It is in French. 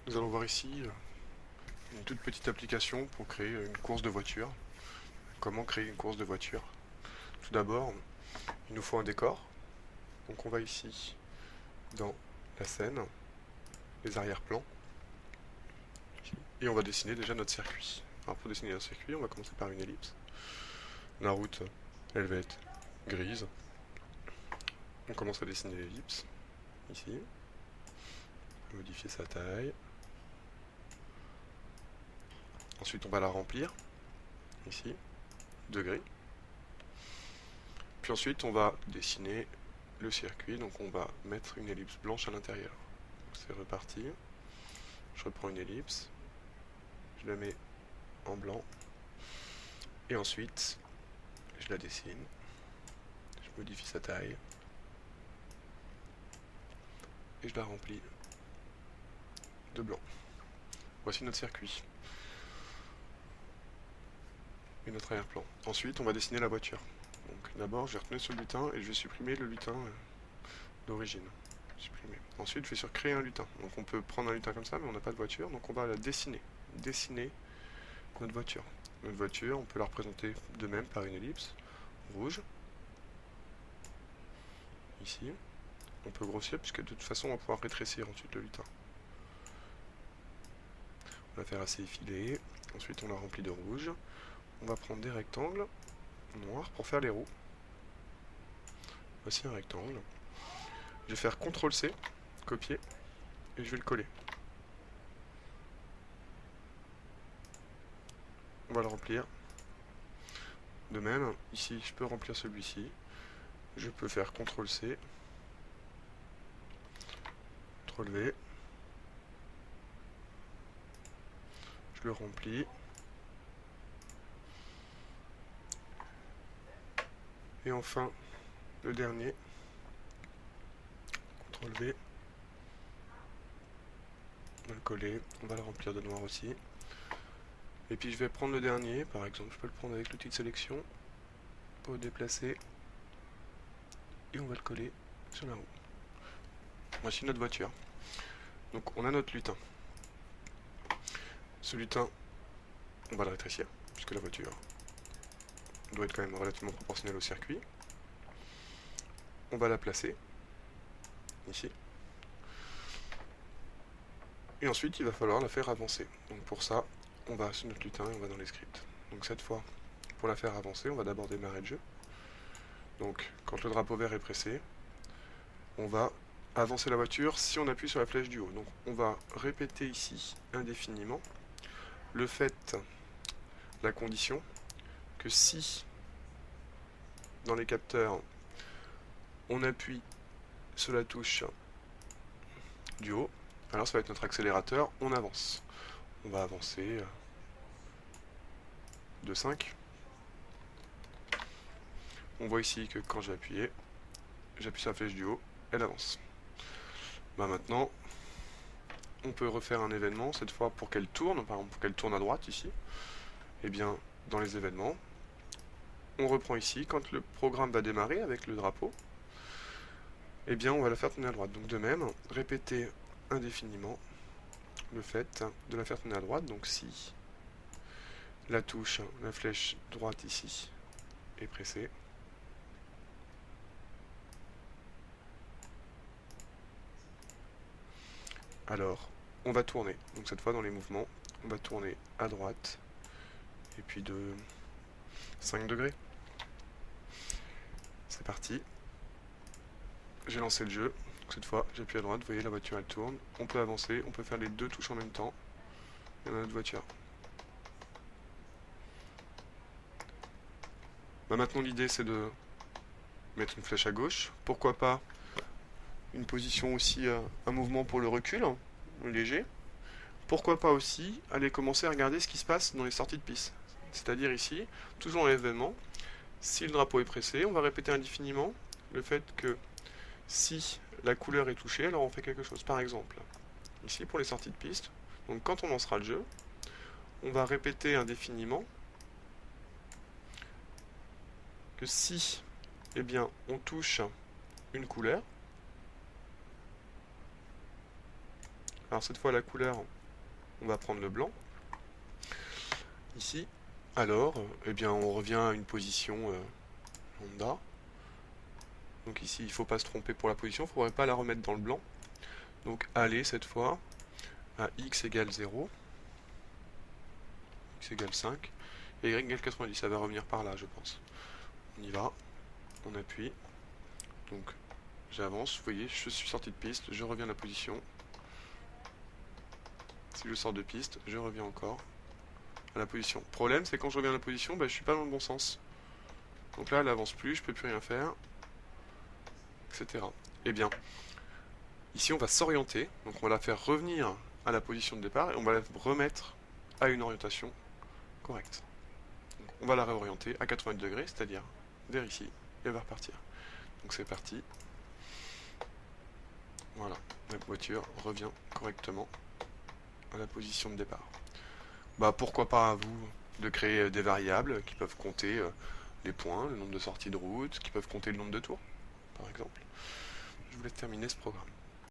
Nous allons voir ici une toute petite application pour créer une course de voiture. Comment créer une course de voiture? Tout d'abord, il nous faut un décor. Donc on va ici dans la scène, les arrière-plans, et on va dessiner déjà notre circuit. Alors pour dessiner notre circuit, on va commencer par une ellipse. La route, elle va être grise. On commence à dessiner l'ellipse, ici. Modifier sa taille. Ensuite on va la remplir, ici, de gris. Puis ensuite on va dessiner le circuit, donc on va mettre une ellipse blanche à l'intérieur. C'est reparti. Je reprends une ellipse, je la mets en blanc, et ensuite je la dessine, je modifie sa taille, et je la remplis de blanc. Voici notre circuit et notre arrière-plan. Ensuite on va dessiner la voiture. Donc d'abord je vais retenir ce lutin et je vais supprimer le lutin d'origine. Ensuite je vais sur créer un lutin. Donc on peut prendre un lutin comme ça mais on n'a pas de voiture, donc on va la dessiner. Dessiner notre voiture. Notre voiture, on peut la représenter de même par une ellipse rouge. Ici. On peut grossir puisque de toute façon on va pouvoir rétrécir ensuite le lutin. On va faire assez effilé. Ensuite on la remplit de rouge. On va prendre des rectangles noirs pour faire les roues. Voici un rectangle. Je vais faire CTRL-C, copier, et je vais le coller. On va le remplir. De même, ici, je peux remplir celui-ci. Je peux faire CTRL-C, CTRL-V. Je le remplis. Et enfin, le dernier. CTRL-V. On va le coller. On va le remplir de noir aussi. Et puis je vais prendre le dernier. Par exemple, je peux le prendre avec l'outil de sélection. Pour le déplacer. Et on va le coller sur la roue. Voici notre voiture. Donc on a notre lutin. Ce lutin, on va le rétrécir, puisque la voiture doit être quand même relativement proportionnelle au circuit. On va la placer, ici. Et ensuite, il va falloir la faire avancer. Donc pour ça, on va sur notre lutin et on va dans les scripts. Donc cette fois, pour la faire avancer, on va d'abord démarrer le jeu. Donc quand le drapeau vert est pressé, on va avancer la voiture si on appuie sur la flèche du haut. Donc on va répéter ici indéfiniment le fait, la condition, que si dans les capteurs on appuie sur la touche du haut, alors ça va être notre accélérateur, on avance. On va avancer de 5. On voit ici que quand j'ai appuyé, j'appuie sur la flèche du haut, elle avance. Maintenant, on peut refaire un événement, cette fois pour qu'elle tourne, par exemple pour qu'elle tourne à droite ici. Et bien, dans les événements, on reprend ici, quand le programme va démarrer avec le drapeau, et bien on va la faire tourner à droite. Donc de même, répéter indéfiniment le fait de la faire tourner à droite. Donc si la touche, la flèche droite ici est pressée, alors on va tourner. Donc cette fois dans les mouvements, on va tourner à droite et puis de 5 degrés. C'est parti. J'ai lancé le jeu. Donc cette fois, j'appuie à droite, vous voyez la voiture elle tourne. On peut avancer, on peut faire les deux touches en même temps. Et on a notre voiture. Maintenant l'idée c'est de mettre une flèche à gauche. Pourquoi pas une position aussi, un mouvement pour le recul, léger. Pourquoi pas aussi aller commencer à regarder ce qui se passe dans les sorties de piste. C'est-à-dire ici, toujours dans l'événement, si le drapeau est pressé, on va répéter indéfiniment le fait que si la couleur est touchée, alors on fait quelque chose. Par exemple, ici pour les sorties de piste, donc quand on lancera le jeu, on va répéter indéfiniment que si eh bien, on touche une couleur, Alors cette fois la couleur, on va prendre le blanc. Ici, alors, eh bien on revient à une position lambda. Donc ici, il ne faut pas se tromper pour la position, il ne faudrait pas la remettre dans le blanc. Donc aller cette fois à x égale 0, x égale 5, et y égale 90, ça va revenir par là je pense. On y va, on appuie, donc j'avance, vous voyez, je suis sorti de piste, je reviens à la position. Si je sors de piste, je reviens encore à la position. Le problème, c'est quand je reviens à la position, je suis pas dans le bon sens. Donc là, elle avance plus, je peux plus rien faire, etc. Eh bien, ici, on va s'orienter, donc on va la faire revenir à la position de départ et on va la remettre à une orientation correcte. Donc, on va la réorienter à 90 degrés, c'est-à-dire vers ici, et elle va repartir. Donc c'est parti. Voilà, la voiture revient correctement à la position de départ. Pourquoi pas à vous de créer des variables qui peuvent compter les points, le nombre de sorties de route, qui peuvent compter le nombre de tours, par exemple. Je vous laisse terminer ce programme.